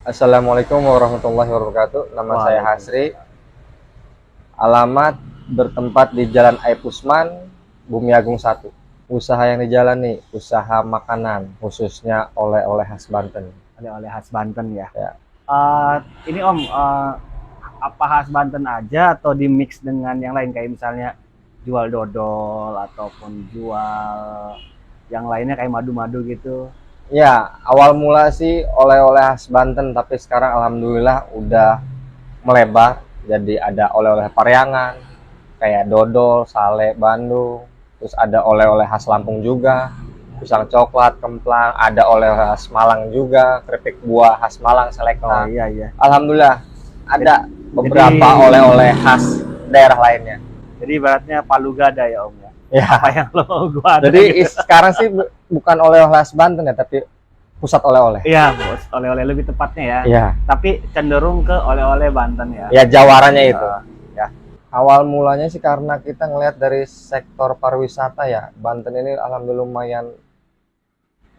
Assalamualaikum warahmatullahi wabarakatuh. Nama saya Hasri. Alamat bertempat di Jalan Aib Usman, Bumi Agung 1. Usaha yang dijalani, usaha makanan, khususnya oleh-oleh khas Banten. Oleh-oleh khas Banten ya. Ya. Ini Om, apa khas Banten aja atau di mix dengan yang lain kayak misalnya jual dodol ataupun jual yang lainnya kayak madu-madu gitu? Ya, awal mula sih oleh-oleh khas Banten, tapi sekarang alhamdulillah udah melebar. Jadi ada oleh-oleh Paryangan, kayak dodol, sale, Bandung. Terus ada oleh-oleh khas Lampung juga, pisang coklat, kemplang. Ada oleh-oleh khas Malang juga, keripik buah khas Malang, Oh selekta. iya iya. Alhamdulillah ada beberapa Jadi oleh-oleh khas daerah lainnya. jadi ibaratnya palu gada ya Om ya. Ya, Apa yang lo gua ada jadi gitu. sekarang sih bukan oleh-oleh khas Banten ya, tapi pusat oleh-oleh. Iya, Bos. Oleh-oleh lebih tepatnya ya. Iya, Tapi cenderung ke oleh-oleh Banten ya. ya jawarannya itu. Ah, Ya, awal mulanya sih karena kita ngelihat dari sektor pariwisata ya. Banten ini alhamdulillah lumayan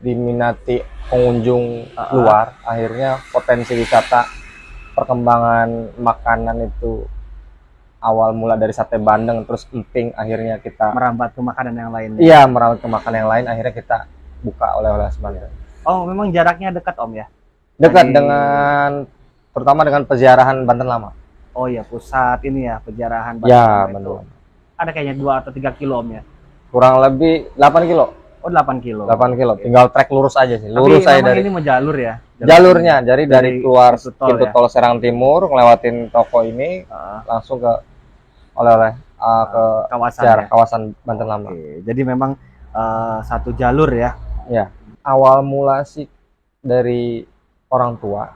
diminati pengunjung luar. Akhirnya potensi wisata perkembangan makanan itu awal mula dari sate bandeng terus emping, akhirnya kita merambat ke makanan yang lainnya. iya merawat ke makanan yang lain, akhirnya kita buka oleh-oleh khas Banten. Oh, memang jaraknya dekat Om ya? Dekat Dari dengan terutama dengan peziarahan Banten Lama. Oh ya, pusat ini ya, penjarahan Banten Ya, Lama itu. Banten Lama. Ada kayaknya 2 atau 3 kilo Om ya? Kurang lebih 8 kilo. Oh, 8 kilo. 8 kilo. Tinggal trek lurus aja sih. Tapi Lurus saya memang dari ini mau jalur ya? jalurnya. Jadi dari keluar pintu tol pintu ya? tol Serang Timur, ngelewatin toko ini, langsung ke oleh-oleh ke Kawasan sejarah ya? kawasan Banten Lama. Oke, jadi memang satu jalur ya? Ya. Awal mula sih dari orang tua.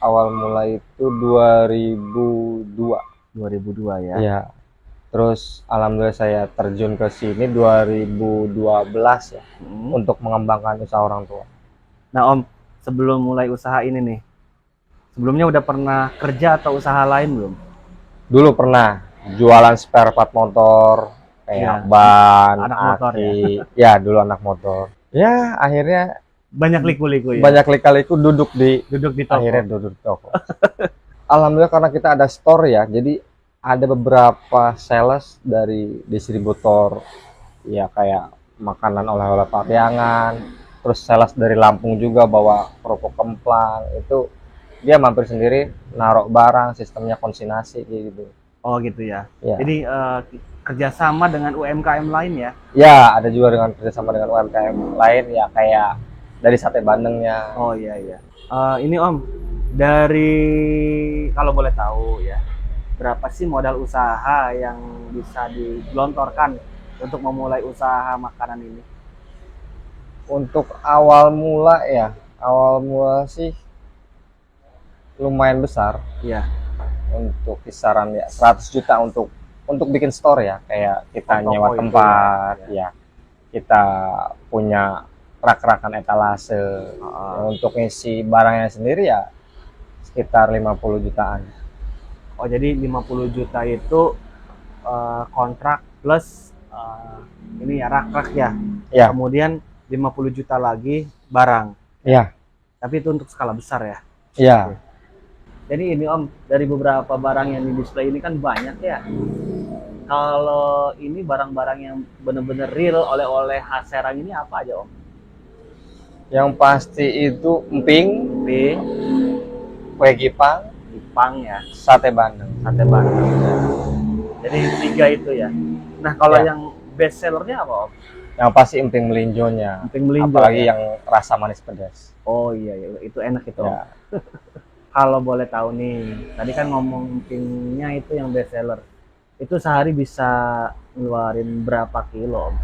Awal mula itu 2002. 2002 ya? Ya. Terus alhamdulillah saya terjun ke sini 2012 ya, untuk mengembangkan usaha orang tua. Nah Om, sebelum mulai usaha ini nih, sebelumnya udah pernah kerja atau usaha lain belum? Dulu pernah jualan spare part motor, kayak Iya, ban, anak motor ya? aki. Ya, dulu anak motor. Ya, akhirnya Banyak liku-liku ya? banyak lika-liku duduk di toko? akhirnya duduk di toko. Alhamdulillah karena kita ada store ya, jadi ada beberapa sales dari distributor ya kayak makanan oleh-oleh Paryangan, terus sales dari Lampung juga bawa kerupuk kemplang, itu dia mampir sendiri naruh barang, sistemnya konsignasi gitu. Oh gitu ya. Ya. Jadi kerjasama dengan UMKM lain ya? Ya, ada juga dengan kerjasama dengan UMKM lain ya kayak dari sate bandengnya. Oh iya iya. Ini Om, dari kalau boleh tahu ya, berapa sih modal usaha yang bisa digelontorkan untuk memulai usaha makanan ini? Untuk awal mula ya, awal mula sih lumayan besar. Iya. Untuk kisaran ya 100 juta untuk bikin store ya, kayak kita nyewa tempat ya. Kita punya rak-rakan etalase. Ya, untuk ngisi barangnya sendiri ya sekitar 50 jutaan. Oh jadi 50 juta itu kontrak plus ini ya rak-rak ya. Ya. Kemudian 50 juta lagi barang. Ya. Tapi itu untuk skala besar ya. Ya. Jadi ini Om, dari beberapa barang yang di display ini kan banyak ya. Kalau ini barang-barang yang benar-benar real oleh-oleh khas Serang ini apa aja Om? Yang pasti itu emping, kue gipang, ya, sate bandeng. sate bandeng. Jadi 3 itu ya. Nah kalau yang best sellernya apa Om? Yang pasti emping melinjonya. Emping melinjo. Apalagi ya? yang rasa manis pedas. Oh iya, itu enak itu. Ya. Kalau boleh tahu nih, tadi kan ngomong empingnya itu yang best seller. Itu sehari bisa ngeluarin berapa kilo Om?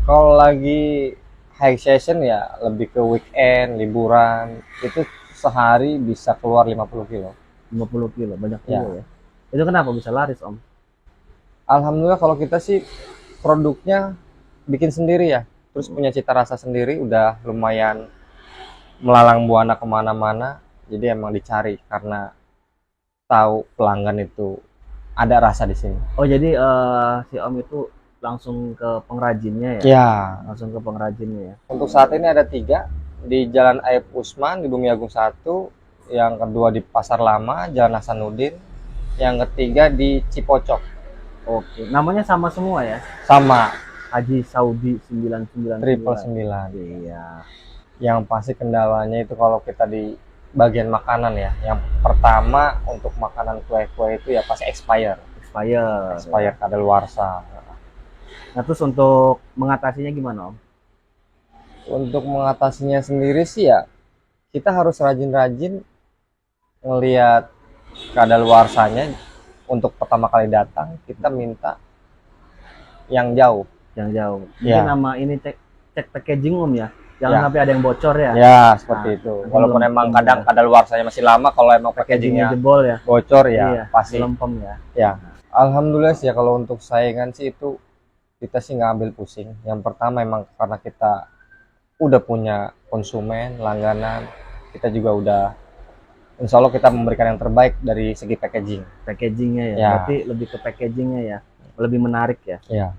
Kalau lagi high season ya lebih ke weekend, liburan, itu sehari bisa keluar 50 kilo. 50 kilo, banyak kilo ya. Itu kenapa bisa laris Om? Alhamdulillah kalau kita sih produknya bikin sendiri ya, terus punya cita rasa sendiri, udah lumayan melalang buana kemana-mana, jadi emang dicari karena tahu pelanggan itu ada rasa di sini. Oh jadi si Om itu langsung ke pengrajinnya ya? Ya. Langsung ke pengrajinnya ya. Untuk saat ini ada 3 di Jalan Aib Usman di Bumi Agung 1, yang kedua di Pasar Lama, Jalan Hasanuddin, yang ketiga di Cipocok. Oke, namanya sama semua ya? Sama, Haji Saudi 999. 999. Iya. Yang pasti kendalanya itu kalau kita di bagian makanan ya. Yang pertama untuk makanan kue-kue itu ya pasti expired kadaluarsa. Nah, terus untuk mengatasinya gimana, Om? Untuk mengatasinya sendiri sih ya kita harus rajin-rajin ngelihat kadaluarsanya. Untuk pertama kali datang kita minta yang jauh. Yang jauh. Ya. Mungkin nama ini cek packaging, Om ya. Jangan Ya. sampai ada yang bocor ya. Ya, seperti Nah, itu. nanti Walaupun belum emang pem kadang ya. kadaluarsanya masih lama, kalau emang Packagingnya packagingnya jebol ya. bocor ya Iya, pasti. belum pem ya. Ya, alhamdulillah sih ya kalau untuk saingan sih itu kita sih nggak ambil pusing. Yang pertama emang karena kita udah punya konsumen, langganan, kita juga udah insya Allah kita memberikan yang terbaik dari segi packaging. Packagingnya ya. Ya. Berarti lebih ke packagingnya ya. Lebih menarik ya. Ya,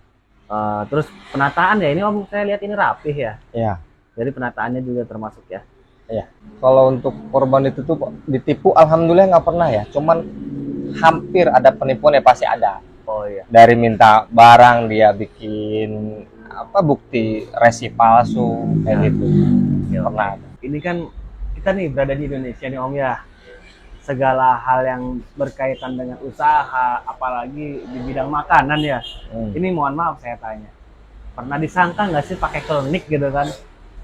Terus penataan ya. Ini Om saya lihat ini rapih ya. ya, Jadi penataannya juga termasuk ya. ya. Kalau untuk korban ditipu, alhamdulillah nggak pernah ya. Cuman hampir ada penipuan ya pasti ada. Oh iya. Dari minta barang dia bikin apa bukti resi palsu kayak gitu. Ya, Pernah ada. ini kan kita nih berada di Indonesia nih, Om ya. Segala hal yang berkaitan dengan usaha, apalagi di bidang makanan ya. Ini mohon maaf saya tanya. Pernah disangka nggak sih pakai klinik gitu kan?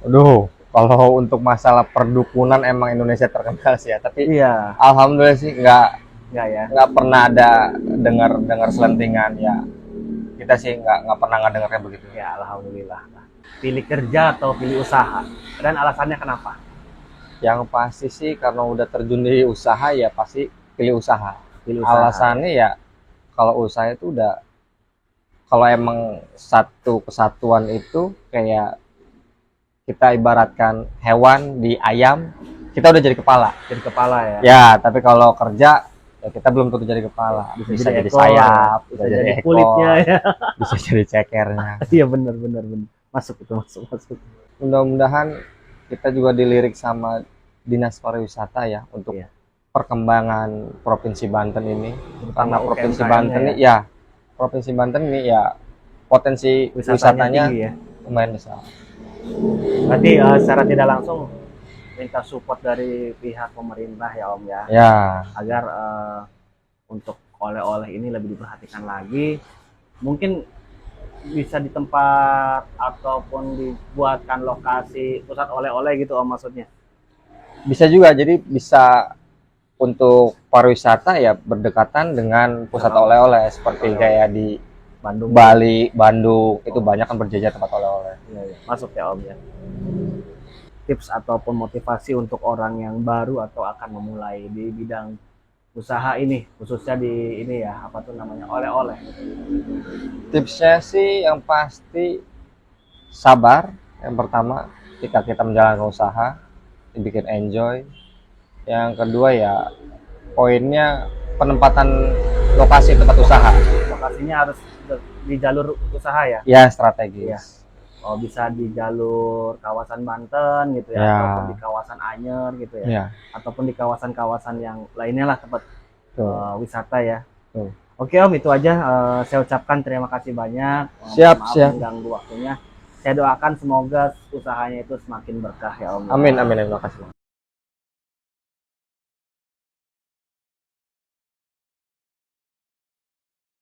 Aduh, kalau untuk masalah perdukunan emang Indonesia terkenal sih ya. Tapi Iya, alhamdulillah sih nggak ya. nggak pernah ada dengar selentingan ya. Kita sih nggak pernah dengarnya begitu. Ya, alhamdulillah. Pilih kerja atau pilih usaha? Dan alasannya kenapa? Yang pasti sih karena udah terjun di usaha ya pasti pilih usaha. Pilih usaha. Alasannya ya kalau usaha itu udah kalau emang satu kesatuan itu kayak kita ibaratkan hewan di ayam, kita udah jadi kepala. Jadi kepala ya. Ya, tapi kalau kerja ya kita belum tentu jadi kepala. Bisa jadi ekor, sayap, bisa jadi ekor, kulitnya ya. bisa jadi cekernya. Iya benar. Masuk itu masuk. Mudah-mudahan kita juga dilirik sama Dinas Pariwisata ya untuk Iya. perkembangan Provinsi Banten ini. Karena Provinsi UMKM-nya Banten ini ya Provinsi Banten ini ya potensi wisatanya tinggi ya. lumayan besar. Berarti secara tidak langsung minta support dari pihak pemerintah ya, Om ya. Ya, Agar untuk oleh-oleh ini lebih diperhatikan lagi. Mungkin bisa di tempat ataupun dibuatkan lokasi pusat oleh-oleh gitu, Om, maksudnya. bisa juga jadi bisa untuk pariwisata ya berdekatan dengan pusat oleh-oleh seperti kayak di Bandung, Bali, Bandung itu banyak kan berjejer tempat oleh-oleh. Iya. Masuk ya, Om ya. Tips ataupun motivasi untuk orang yang baru atau akan memulai di bidang usaha ini, khususnya di ini ya, apa tuh namanya, oleh-oleh. Tipsnya sih yang pasti sabar. Yang pertama ketika kita menjalankan usaha dibikin enjoy. Yang kedua ya poinnya penempatan lokasi tempat usaha. Lokasinya harus di jalur usaha ya. Ya strategis. Oh, bisa di jalur kawasan Banten gitu ya, Ya. ataupun di kawasan Anyer gitu ya, Ya. ataupun di kawasan-kawasan yang lainnya lah tempat wisata ya. Tuh. Oke, Om, itu aja. Saya ucapkan terima kasih banyak. Siap, Maaf siap. mengganggu waktunya. Saya doakan semoga usahanya itu semakin berkah ya, Om. Amin, amin, terima kasih.